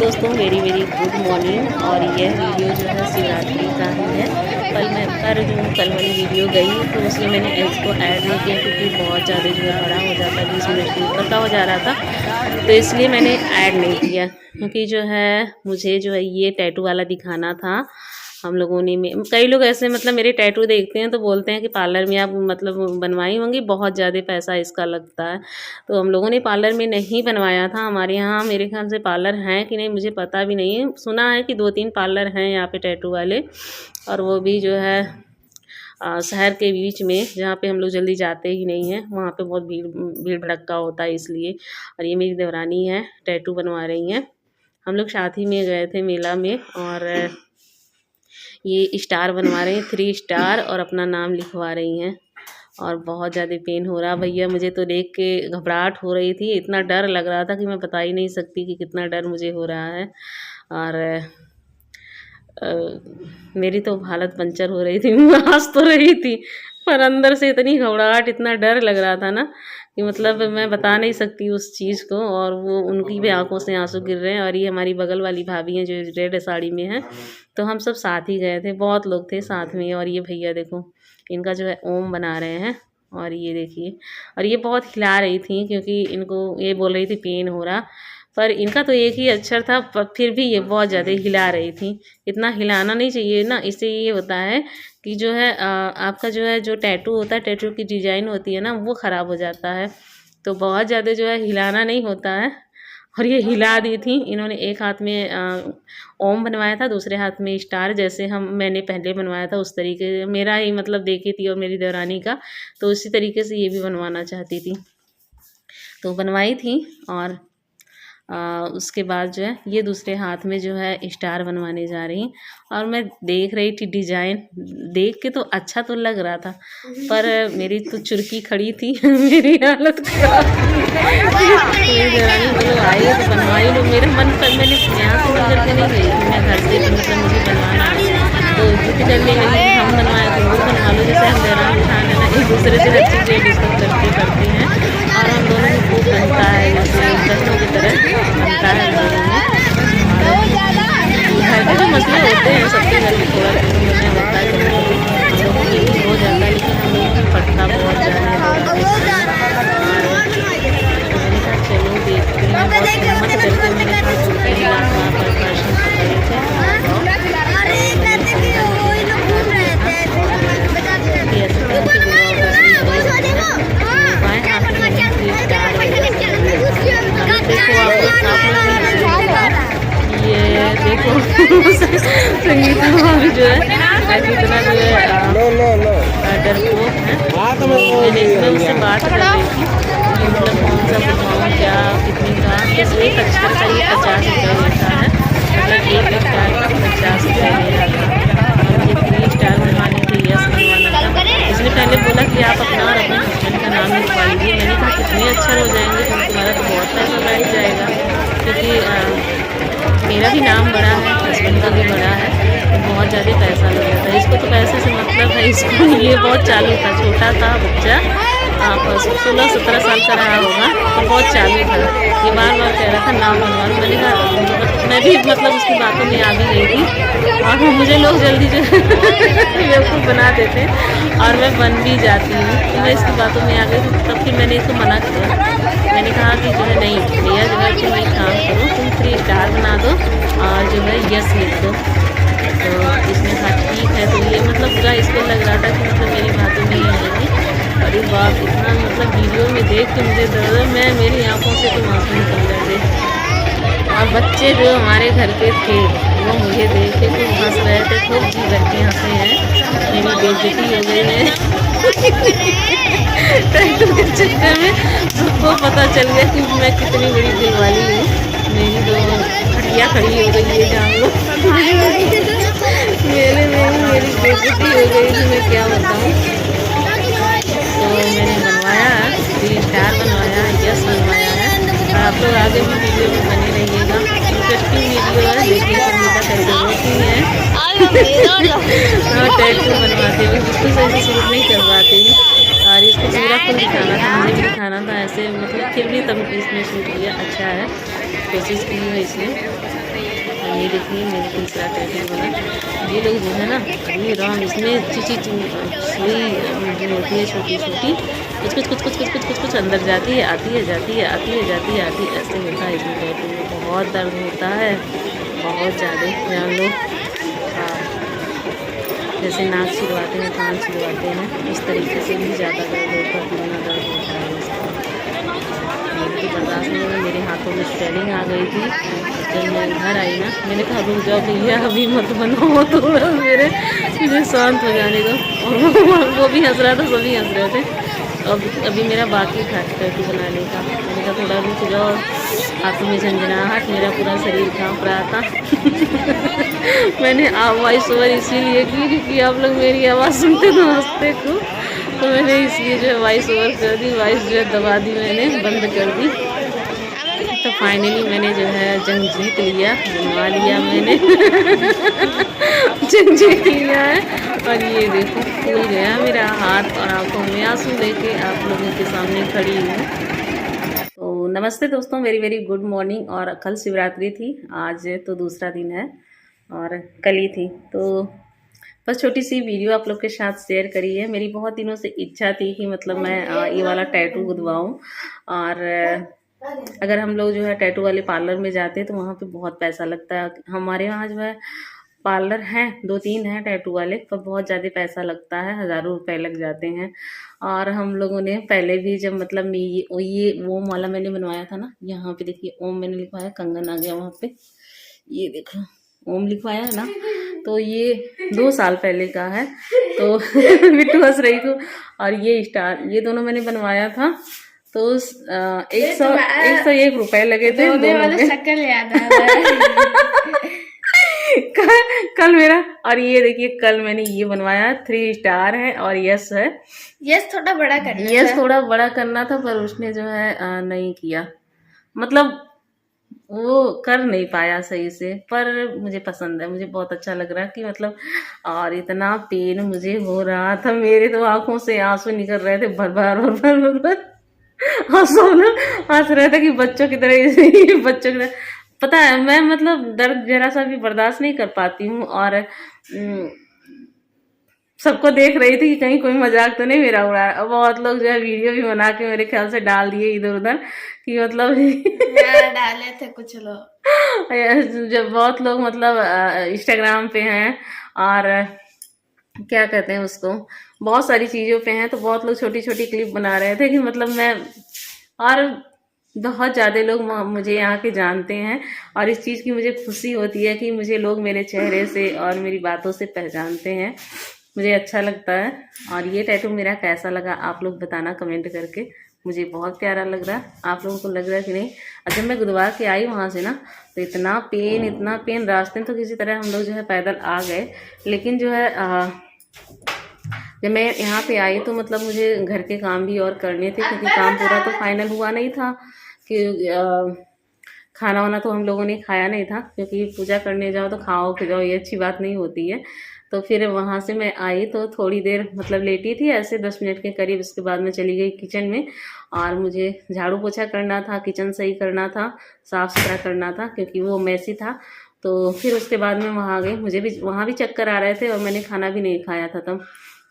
दोस्तों, very very good morning. और यह वीडियो जो है शिवरात्रि का ही है। कल वाली वीडियो गई तो उसमें मैंने इसको ऐड नहीं किया क्योंकि बहुत ज़्यादा जो है बड़ा हो जाता है, 20 मिनट के ऊपर का हो जा रहा था, तो इसलिए मैंने ऐड नहीं किया। क्योंकि जो है मुझे जो है ये टैटू वाला दिखाना था। हम लोगों ने कई लोग ऐसे मतलब मेरे टैटू देखते हैं तो बोलते हैं कि पार्लर में आप मतलब बनवाई होंगी, बहुत ज़्यादा पैसा इसका लगता है। तो हम लोगों ने पार्लर में नहीं बनवाया था। हमारे यहाँ मेरे ख्याल से पार्लर हैं कि नहीं मुझे पता भी नहीं है। सुना है कि 2-3 पार्लर हैं यहाँ पे टैटू वाले, और वो भी जो है शहर के बीच में, जहाँ पे हम लोग जल्दी जाते ही नहीं हैं, वहाँ पे बहुत भीड़ भड़क्का होता है इसलिए। और ये मेरी देवरानी है, टैटू बनवा रही हैं। हम लोग साथ ही में गए थे मेला में, और ये स्टार बनवा रही हैं, 3 स्टार, और अपना नाम लिखवा रही हैं। और बहुत ज़्यादा पेन हो रहा भैया, मुझे तो देख के घबराहट हो रही थी, इतना डर लग रहा था कि मैं बता ही नहीं सकती कि कितना डर मुझे हो रहा है। और मेरी तो हालत पंचर हो रही थी, मैं हंस तो रही थी पर अंदर से इतनी घबराहट, इतना डर लग रहा था ना कि मतलब मैं बता नहीं सकती उस चीज़ को। और वो उनकी भी आंखों से आंसू गिर रहे हैं। और ये हमारी बगल वाली भाभी हैं जो रेड साड़ी में है, तो हम सब साथ ही गए थे, बहुत लोग थे साथ में। और ये भैया देखो, इनका जो है ओम बना रहे हैं। और ये देखिए, और ये बहुत हिला रही थी क्योंकि इनको ये बोल रही थी पेन हो रहा, पर इनका तो एक ही अक्षर था, पर फिर भी ये बहुत ज़्यादा हिला रही थी। इतना हिलाना नहीं चाहिए ना, इससे ये होता है कि जो है आपका जो है जो टैटू होता है, टैटू की डिज़ाइन होती है ना, वो ख़राब हो जाता है। तो बहुत ज़्यादा जो है हिलाना नहीं होता है। और ये हिला दी थी इन्होंने। एक हाथ में ओम बनवाया था, दूसरे हाथ में स्टार, जैसे मैंने पहले बनवाया था उस तरीके से। मेरा ही मतलब देखी थी और मेरी देवरानी का, तो उसी तरीके से ये भी बनवाना चाहती थी, तो बनवाई थी। और उसके बाद जो है ये दूसरे हाथ में जो है स्टार बनवाने जा रही। और मैं देख रही थी डिज़ाइन, देख के तो अच्छा तो लग रहा था, पर मेरी तो चुरकी खड़ी थी मेरी हालत खराब मेरी देवरानी बोलो आई है तो बनवाई लो। मेरा मन पर मैंने यहाँ से मन करके नहीं गई थी, मैं घर से मतलब मुझे बनवाना है तो जिद करने लगी हम बनवाए तो वो बनवा लो। जैसे हम देवरानी खान है ना, एक दूसरे से हर चीज़ें डिस्कस करते हैं, और हम दोनों में खूब बनता है, जैसे बच्चों की तरह बनता है हम लोगों में। घर के जो मसले होते हैं सबके घर में थोड़ा में होता है, हम लोगों के भी हो जाता है, लेकिन हम लोगों को पड़ता बहुत ज़्यादा मैंने कहा चलो देखते हैं। बहुत हिम्मत करके मैंने कहा कई लाख वहाँ पर दर्शन करे थे, ये देखो संगीता भाभी जो है कितना जो है डरपोक है। मैं उससे बात कर रही थी कि मतलब कौन सा बनवाऊँ, क्या कितने का। बस एक अक्षर का ये 50 रुपये लेता है, मतलब एक स्टार का 50 रुपये ले रहा था। और ये 3 स्टार बनवाने के यस बनवाना था। उसने पहले बोला कि आप अपना और अपने हस्बैंड का नाम लिखवा लीजिए। मैंने कहा कितने अक्षर हो जाएंगे, तो तुम्हारा तो बहुत पैसा बैठ जाएगा, क्योंकि मेरा भी नाम बड़ा है, हस्बैंड का भी बड़ा है, तो बहुत ज़्यादा पैसा लग जाता है। इसको तो पैसे से मतलब है, इसको ये बहुत चालू था, छोटा था बच्चा, आप 16-17 साल का रहा होगा, तो बहुत चालू था। ये बार बार कह रहा था नाम बनवा लो। मैंने कहा मैं भी मतलब उसकी बातों में आ भी गई थी, और मुझे लोग जल्दी जो बेवकूफ़ बना देते और मैं बन भी जाती हूँ, तो मैं इसकी बातों में आ गई। तब फिर मैंने इसको मना किया। मैंने कहा कि जो है नहीं भैया, जो है तुम एक काम करो, तुम 3 स्टार बना दो और जो है यस लिख दो। तो इसने कहा ठीक है। तो ये मतलब पूरा इसको लग रहा था कि मतलब मेरी बातों में ही आएगी। अरे बाप, इतना मतलब वीडियो में देख के मुझे दर्द, मेरी आंखों से तो आंसू निकल रहे थे। और बच्चे जो हमारे घर के थे वो मुझे देख के खूब हंस रहे थे, खूब जी भर के हंसे हैं। मेरी बेइज्जती हो गई है टैटू के चक्कर में सबको पता चल गया कि मैं कितनी बड़ी दिल वाली हूँ। मेरी तो खटिया खड़ी हो गई है, जान लो मेरे में मेरी बेइज्जती हो गई थी, मैं क्या बताऊँ। तो मैंने बनवाया 3 स्टार बनवाया, यस बनवाया है। और आप लोग आगे भी वीडियो में बने रहिएगा, इंटरेस्टिंग वीडियो है। देखिए संगीता कैसे होती है और टैटू बनवाते हुए, जिसको सही से शूट नहीं करवाते। और इसको पूरा फुल दिखाना था, मुझे भी दिखाना था ऐसे, मतलब फिर भी तब इसने शूट किया, अच्छा है, कोशिश की है इसने। देखिए मेरा तीसरा टैटू बना। ये लोग जो है ना अभी राम इसमें सुई जो होती है छोटी छोटी कुछ कुछ कुछ कुछ कुछ कुछ कुछ कुछ अंदर जाती है, आती है, जाती है, आती है, जाती है, आती है, ऐसे होता है इसमें टैटू में। बहुत दर्द होता है, बहुत ज़्यादा। जान लो जैसे नाक छिलवाते हैं, कान छिलवाते हैं, उस तरीके से भी ज़्यादा दर्द होता है, कितना दर्द होता है इसका। मेरे तो बर्दाश्त नहीं हुआ, मेरे हाथों में स्वेलिंग आ गई थी। जब मैं घर आई ना मैंने कहा रुक जाओ भैया अभी मत बनाओ, थोड़ा मुझे शांत हो जाने दो। और वो भी हंस रहा था, सभी हंस रहे थे। अभी मेरा बाकी था टैटू बनाने का। मैंने कहा थोड़ा रुक जाओ, हाथों में झंझनाहट, मेरा पूरा शरीर काँप रहा था। मैंने वॉइस ओवर इसीलिए की क्योंकि आप लोग मेरी आवाज़ सुनते तो हंसते को, तो मैंने इसलिए जो है वॉइस ओवर कर दी, वॉइस जो है दबा दी, मैंने बंद कर दी। तो फाइनली मैंने जो है जंग जीत लिया, बनवा लिया मैंने। जंग जीत लिया है। और ये देखो फूल गया मेरा हाथ और आंखों में आंसू लेके आप लोगों के सामने खड़ी हूँ। तो नमस्ते दोस्तों, वेरी वेरी गुड मॉर्निंग। और कल शिवरात्रि थी, आज तो दूसरा दिन है और कल ही थी। तो बस छोटी सी वीडियो आप लोग के साथ शेयर करी है। मेरी बहुत दिनों से इच्छा थी कि मतलब मैं ये वाला टैटू गुदवाऊँ। और अगर हम लोग जो है टैटू वाले पार्लर में जाते हैं तो वहाँ पे बहुत पैसा लगता है। हमारे वहाँ जो है पार्लर हैं, 2-3 हैं टैटू वाले, पर बहुत ज़्यादा पैसा लगता है, हज़ारों रुपए लग जाते हैं। और हम लोगों ने पहले भी जब मतलब ये ओम वाला मैंने बनवाया था ना, यहाँ पे देखिए ओम मैंने लिखवाया, कंगन आ गया वहाँ पे, ये देखो ओम लिखवाया है ना। तो ये 2 साल पहले का है। तो बिट्टू हंस रही थी। और ये स्टार, ये दोनों मैंने बनवाया था। तो 101 रुपए लगे थे दोनों में। शक्ल याद आ रहा है। कल मेरा, और ये देखिए कल मैंने ये बनवाया 3 स्टार है और यस है। यस थोड़ा बड़ा करना था। यस थोड़ा बड़ा करना था पर उसने जो है नहीं किया, मतलब वो कर नहीं पाया सही से। पर मुझे पसंद है, मुझे बहुत अच्छा लग रहा है कि मतलब। और इतना पेन मुझे हो रहा था, मेरे तो आंखों से आंसू निकल रहे थे भर भर भर भर भर। आंसू ना हंस रहा था कि बच्चों की तरह, बच्चों की तरह। पता है मैं मतलब दर्द जरा सा भी बर्दाश्त नहीं कर पाती हूँ। और सबको देख रही थी कि कहीं कोई मजाक तो नहीं मेरा उड़ा रहा। बहुत लोग जो है वीडियो भी बना के मेरे ख्याल से डाल दिए इधर उधर कि मतलब डाले थे कुछ लोग। जब बहुत लोग मतलब इंस्टाग्राम पे हैं और क्या कहते हैं उसको, बहुत सारी चीज़ों पे हैं, तो बहुत लोग छोटी छोटी क्लिप बना रहे थे कि मतलब मैं। और बहुत ज़्यादा लोग मुझे यहाँ के जानते हैं और इस चीज़ की मुझे खुशी होती है कि मुझे लोग मेरे चेहरे से और मेरी बातों से पहचानते हैं, मुझे अच्छा लगता है। और ये टैटू मेरा कैसा लगा आप लोग बताना कमेंट करके। मुझे बहुत प्यारा लग रहा है, आप लोगों को लग रहा है कि नहीं। और जब मैं गुरुवार के आई वहाँ से ना, तो इतना पेन, रास्ते में तो किसी तरह हम लोग जो है पैदल आ गए। लेकिन जो है जब मैं यहाँ पे आई तो मतलब मुझे घर के काम भी और करने थे, क्योंकि काम पूरा तो फाइनल हुआ नहीं था कि खाना वाना तो हम लोगों ने खाया नहीं था, क्योंकि पूजा करने जाओ तो खाओ के जाओ, ये अच्छी बात नहीं होती है। तो फिर वहाँ से मैं आई तो थोड़ी देर मतलब लेटी थी ऐसे 10 मिनट के करीब। उसके बाद मैं चली गई किचन में और मुझे झाड़ू पोछा करना था, किचन सही करना था, साफ़ सुथरा करना था, क्योंकि वो मैसी था। तो फिर उसके बाद मैं वहाँ गई, मुझे भी वहाँ भी चक्कर आ रहे थे और मैंने खाना भी नहीं खाया था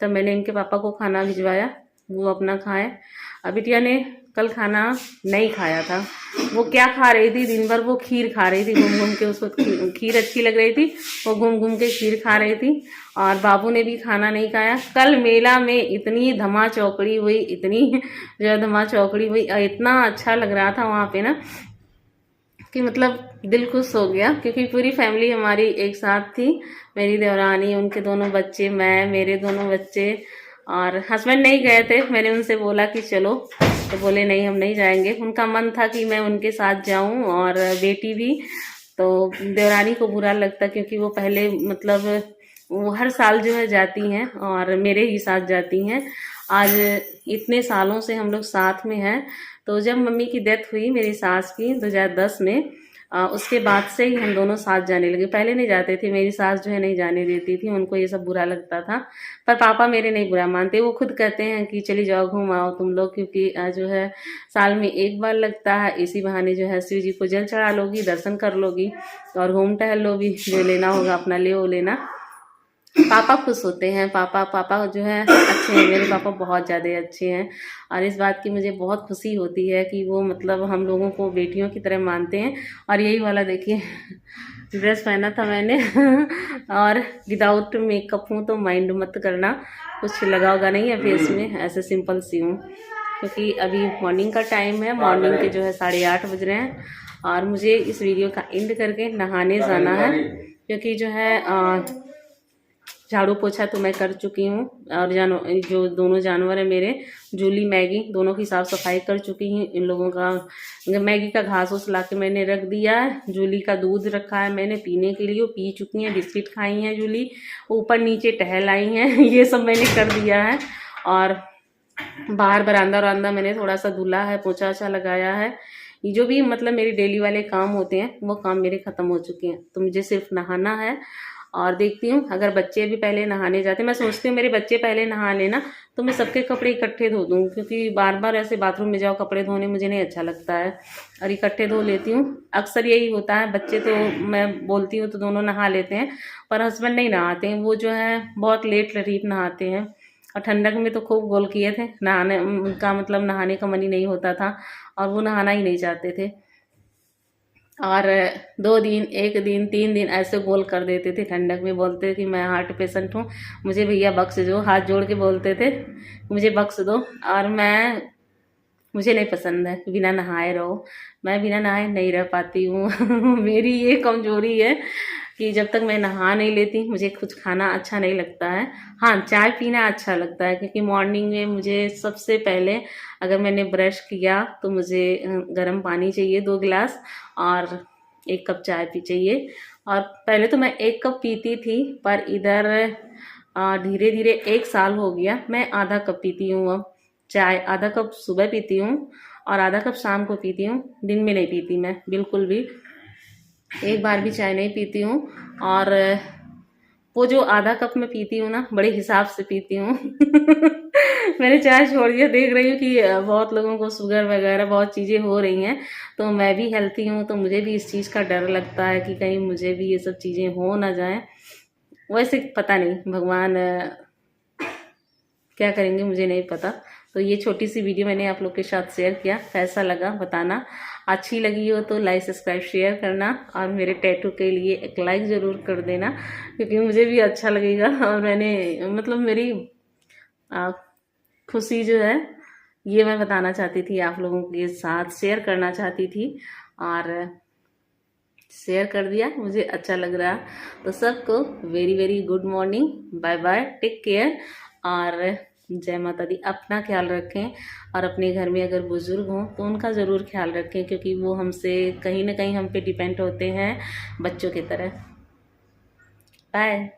तब मैंने इनके पापा को खाना भिजवाया, वो अपना खाए। बिटिया ने कल खाना नहीं खाया था। वो क्या खा रही थी दिन भर, वो खीर खा रही थी घूम घूम के, उसको खीर अच्छी लग रही थी, वो घूम घूम के खीर खा रही थी। और बाबू ने भी खाना नहीं खाया। कल मेला में इतनी धमा चौकड़ी हुई, इतनी जो है धमा चौकड़ी हुई, इतना अच्छा लग रहा था वहाँ पे ना कि मतलब दिल खुश हो गया, क्योंकि पूरी फैमिली हमारी एक साथ थी। मेरी देवरानी, उनके दोनों बच्चे, मैं, मेरे दोनों बच्चे और हस्बैंड नहीं गए थे। मैंने उनसे बोला कि चलो, तो बोले नहीं हम नहीं जाएंगे। उनका मन था कि मैं उनके साथ जाऊं और बेटी भी। तो देवरानी को बुरा लगता, क्योंकि वो पहले मतलब वो हर साल जो है जाती हैं और मेरे ही साथ जाती हैं। आज इतने सालों से हम लोग साथ में हैं। तो जब मम्मी की डेथ हुई मेरी सास की 2010 में, उसके बाद से ही हम दोनों साथ जाने लगे। पहले नहीं जाते थे, मेरी सास जो है नहीं जाने देती थी, उनको ये सब बुरा लगता था। पर पापा मेरे नहीं बुरा मानते, वो खुद कहते हैं कि चली जाओ घूम आओ तुम लोग, क्योंकि जो है साल में एक बार लगता है, इसी बहाने जो है शिव जी को जल चढ़ा लोगी, दर्शन कर लोगी और घूम टहल लो भी, जो लेना होगा अपना ले वो लेना। पापा खुश होते हैं। पापा जो है अच्छे हैं, मेरे पापा बहुत ज़्यादा अच्छे हैं और इस बात की मुझे बहुत खुशी होती है कि वो मतलब हम लोगों को बेटियों की तरह मानते हैं। और यही वाला देखिए ड्रेस पहना था मैंने और विदाउट मेकअप हूँ, तो माइंड मत करना, कुछ लगा होगा नहीं है फेस में, ऐसे सिंपल सी हूँ। क्योंकि अभी मॉर्निंग का टाइम है, मॉर्निंग के जो है 8:30 बज रहे हैं और मुझे इस वीडियो का एंड करके नहाने जाना है। क्योंकि जो है झाड़ू पोछा तो मैं कर चुकी हूँ और जो दोनों जानवर है मेरे, जूली मैगी, दोनों की साफ़ सफाई कर चुकी हूँ। इन लोगों का मैगी का घास उस ला के मैंने रख दिया है। जूली का दूध रखा है मैंने पीने के लिए, वो पी चुकी हैं, बिस्किट खाई हैं जूली, ऊपर नीचे टहल आई हैं ये सब मैंने कर दिया है। और बाहर बरामदा मैंने थोड़ा सा धुला है, पोछा ओछा लगाया है। ये जो भी मतलब मेरे डेली वाले काम होते हैं वो काम मेरे ख़त्म हो चुके हैं, तो मुझे सिर्फ नहाना है। और देखती हूँ अगर बच्चे भी पहले नहाने जाते, मैं सोचती हूँ मेरे बच्चे पहले नहा लेना तो मैं सबके कपड़े इकट्ठे धो दूँ, क्योंकि बार बार ऐसे बाथरूम में जाओ कपड़े धोने मुझे नहीं अच्छा लगता है, और इकट्ठे धो लेती हूँ। अक्सर यही होता है, बच्चे तो मैं बोलती हूँ तो दोनों नहा लेते हैं, पर हस्बैंड नहीं नहाते हैं, वो जो है बहुत लेट लरीब नहाते हैं। और ठंडक में तो खूब गोल किए थे, नहाने का मतलब नहाने का मन ही नहीं होता था और वो नहाना ही नहीं चाहते थे। और 2 दिन 1 दिन 3 दिन ऐसे गोल कर देते थे ठंडक में, बोलते कि मैं हार्ट पेशेंट हूँ, मुझे भैया बख्श दो, हाथ जोड़ के बोलते थे मुझे बख्श दो। और मुझे नहीं पसंद है बिना नहाए रहो, मैं बिना नहाए नहीं रह पाती हूँ मेरी ये कमजोरी है कि जब तक मैं नहा नहीं लेती मुझे कुछ खाना अच्छा नहीं लगता है। हाँ, चाय पीना अच्छा लगता है, क्योंकि मॉर्निंग में मुझे सबसे पहले अगर मैंने ब्रश किया तो मुझे गर्म पानी चाहिए 2 गिलास और 1 कप चाय पी चाहिए। और पहले तो मैं 1 कप पीती थी, पर इधर धीरे धीरे 1 साल हो गया मैं आधा कप पीती हूँ। अब चाय आधा कप सुबह पीती हूँ और आधा कप शाम को पीती हूँ, दिन में नहीं पीती मैं बिल्कुल भी, एक बार भी चाय नहीं पीती हूँ। और वो जो आधा कप में पीती हूँ ना, बड़े हिसाब से पीती हूँ मैंने चाय छोड़ दिया, देख रही हूँ कि बहुत लोगों को शुगर वगैरह बहुत चीज़ें हो रही हैं, तो मैं भी हेल्थी हूँ तो मुझे भी इस चीज़ का डर लगता है कि कहीं मुझे भी ये सब चीज़ें हो ना जाएं। वैसे पता नहीं भगवान क्या करेंगे मुझे नहीं पता। तो ये छोटी सी वीडियो मैंने आप लोग के साथ शेयर किया, कैसा लगा बताना, अच्छी लगी हो तो लाइक सब्सक्राइब शेयर करना और मेरे टैटू के लिए एक लाइक ज़रूर कर देना, क्योंकि मुझे भी अच्छा लगेगा। और मैंने मतलब मेरी खुशी जो है ये मैं बताना चाहती थी, आप लोगों के साथ शेयर करना चाहती थी और शेयर कर दिया, मुझे अच्छा लग रहा। तो सबको very very good morning, bye bye, take care और जय माता दी। अपना ख्याल रखें और अपने घर में अगर बुजुर्ग हों तो उनका ज़रूर ख्याल रखें, क्योंकि वो हमसे कहीं ना कहीं हम पे डिपेंड होते हैं बच्चों की तरह। बाय।